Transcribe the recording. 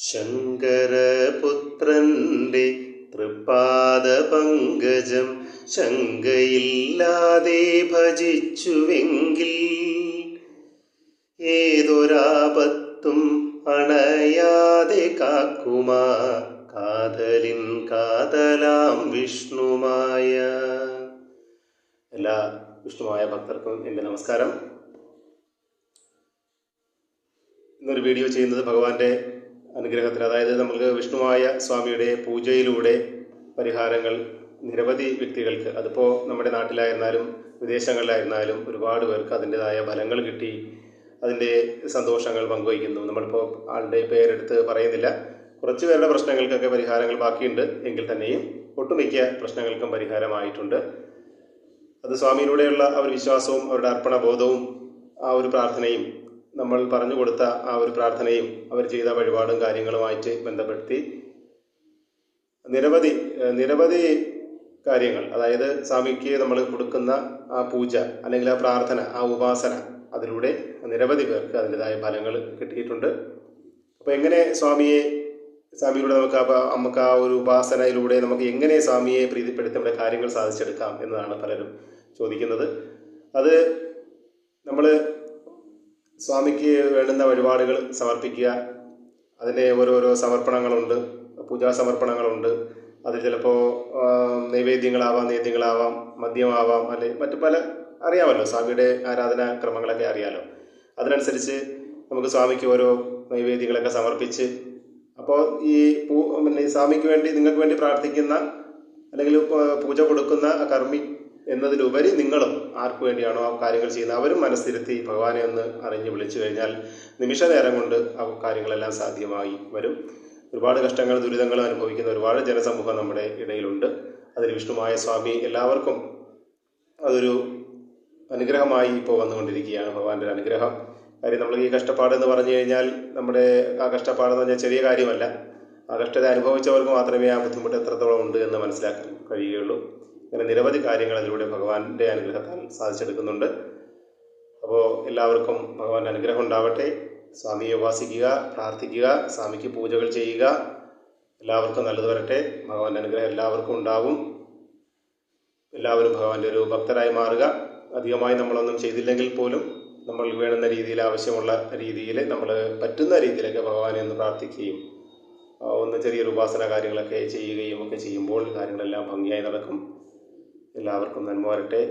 ശങ്കരപുത്രന്റെ തൃപ്പാദപങ്കജം ശങ്കയില്ലാതെ ഭജിച്ചുവെങ്കിൽ ഏതൊരാപത്തും അണയാതെ കാക്കുമാ Katalin കാതലാം Vishnumaya. എല്ലാ വിഷ്ണുമായ ഭക്തർക്കും എൻ്റെ നമസ്കാരം. ഇന്നൊരു വീഡിയോ ചെയ്യുന്നത് ഭഗവാന്റെ അനുഗ്രഹത്തിന്, അതായത് നമുക്ക് വിഷ്ണുമായ സ്വാമിയുടെ പൂജയിലൂടെ പരിഹാരങ്ങൾ നിരവധി വ്യക്തികൾക്ക്, അതിപ്പോൾ നമ്മുടെ നാട്ടിലായിരുന്നാലും വിദേശങ്ങളിലായിരുന്നാലും ഒരുപാട് പേർക്ക് അതിൻ്റെതായ ഫലങ്ങൾ കിട്ടി, അതിൻ്റെ സന്തോഷങ്ങൾ പങ്കുവയ്ക്കുന്നു. നമ്മളിപ്പോൾ ആളുടെ പേരെടുത്ത് പറയുന്നില്ല. കുറച്ച് പേരുടെ പ്രശ്നങ്ങൾക്കൊക്കെ പരിഹാരങ്ങൾ ബാക്കിയുണ്ട് എങ്കിൽ തന്നെയും ഒട്ടുമിക്ക പ്രശ്നങ്ങൾക്കും പരിഹാരമായിട്ടുണ്ട്. അത് സ്വാമിയിലൂടെയുള്ള ആ ഒരു വിശ്വാസവും അവരുടെ അർപ്പണബോധവും ആ ഒരു പ്രാർത്ഥനയും, നമ്മൾ പറഞ്ഞു കൊടുത്ത ആ ഒരു പ്രാർത്ഥനയും അവർ ചെയ്ത വഴിപാടും കാര്യങ്ങളുമായിട്ട് ബന്ധപ്പെടുത്തി നിരവധി കാര്യങ്ങൾ, അതായത് സ്വാമിക്ക് നമ്മൾ കൊടുക്കുന്ന ആ പൂജ അല്ലെങ്കിൽ ആ പ്രാർത്ഥന, ആ ഉപാസന, അതിലൂടെ നിരവധി പേർക്ക് അതിൻ്റെതായ ഫലങ്ങൾ കിട്ടിയിട്ടുണ്ട്. അപ്പോൾ എങ്ങനെ സ്വാമിയിലൂടെ നമുക്ക് ആ ഒരു ഉപാസനയിലൂടെ നമുക്ക് എങ്ങനെ സ്വാമിയെ പ്രീതിപ്പെടുത്തി നമ്മുടെ കാര്യങ്ങൾ സാധിച്ചെടുക്കാം എന്നതാണ് പലരും ചോദിക്കുന്നത്. അത് നമ്മൾ സ്വാമിക്ക് വേണ്ടുന്ന വഴിപാടുകൾ സമർപ്പിക്കുക. അതിൻ്റെ ഓരോരോ സമർപ്പണങ്ങളുണ്ട്, പൂജാ സമർപ്പണങ്ങളുണ്ട്. അതിൽ ചിലപ്പോൾ നേദ്യങ്ങളാവാം, മദ്യമാവാം, അല്ലെങ്കിൽ മറ്റു പല അറിയാമല്ലോ, സ്വാമിയുടെ ആരാധനാ ക്രമങ്ങളൊക്കെ അറിയാമല്ലോ. അതിനനുസരിച്ച് നമുക്ക് സ്വാമിക്ക് ഓരോ നൈവേദ്യങ്ങളൊക്കെ സമർപ്പിച്ച്, അപ്പോൾ ഈ സ്വാമിക്ക് വേണ്ടി, നിങ്ങൾക്ക് വേണ്ടി പ്രാർത്ഥിക്കുന്ന അല്ലെങ്കിൽ പൂജ കൊടുക്കുന്ന കർമ്മി എന്നതിലുപരി നിങ്ങളും ആർക്കു വേണ്ടിയാണോ ആ കാര്യങ്ങൾ ചെയ്യുന്നത് അവരും മനസ്സിരുത്തി ഭഗവാനെ ഒന്ന് അറിഞ്ഞ് വിളിച്ചു കഴിഞ്ഞാൽ നിമിഷ നേരം കൊണ്ട് ആ കാര്യങ്ങളെല്ലാം സാധ്യമായി വരും. ഒരുപാട് കഷ്ടങ്ങളും ദുരിതങ്ങളും അനുഭവിക്കുന്ന ഒരുപാട് ജനസമൂഹം നമ്മുടെ ഇടയിലുണ്ട്. അതിൽ വിഷ്ണുമായ സ്വാമി എല്ലാവർക്കും അതൊരു അനുഗ്രഹമായി ഇപ്പോൾ വന്നുകൊണ്ടിരിക്കുകയാണ്, ഭഗവാന്റെ ഒരു അനുഗ്രഹം. കാര്യം നമ്മൾ ഈ കഷ്ടപ്പാടെന്ന് പറഞ്ഞു കഴിഞ്ഞാൽ നമ്മുടെ ആ കഷ്ടപ്പാടെന്ന് പറഞ്ഞാൽ ചെറിയ കാര്യമല്ല. ആ കഷ്ടത അനുഭവിച്ചവർക്ക് മാത്രമേ ആ ബുദ്ധിമുട്ട് എത്രത്തോളം ഉണ്ട് എന്ന് മനസ്സിലാക്കാൻ കഴിയുകയുള്ളൂ. അങ്ങനെ നിരവധി കാര്യങ്ങൾ അതിലൂടെ ഭഗവാന്റെ അനുഗ്രഹത്താൽ സാധിച്ചെടുക്കുന്നുണ്ട്. അപ്പോൾ എല്ലാവർക്കും ഭഗവാന്റെ അനുഗ്രഹം ഉണ്ടാവട്ടെ. സ്വാമിയെ ഉപാസിക്കുക, പ്രാർത്ഥിക്കുക, സ്വാമിക്ക് പൂജകൾ ചെയ്യുക. എല്ലാവർക്കും നല്ലത് വരട്ടെ. ഭഗവാന്റെ അനുഗ്രഹം എല്ലാവർക്കും ഉണ്ടാവും. എല്ലാവരും ഭഗവാന്റെ ഒരു ഭക്തരായി മാറുക. അധികമായി നമ്മളൊന്നും ചെയ്തില്ലെങ്കിൽ പോലും നമ്മൾ വേണ്ടുന്ന രീതിയിൽ, ആവശ്യമുള്ള രീതിയിൽ, നമ്മൾ പറ്റുന്ന രീതിയിലൊക്കെ ഭഗവാനെ ഒന്ന് പ്രാർത്ഥിക്കുകയും ഒന്ന് ചെറിയൊരു ഉപാസന കാര്യങ്ങളൊക്കെ ചെയ്യുകയും ഒക്കെ ചെയ്യുമ്പോൾ കാര്യങ്ങളെല്ലാം ഭംഗിയായി നടക്കും. എല്ലാവർക്കും നന്മ വരട്ടെ.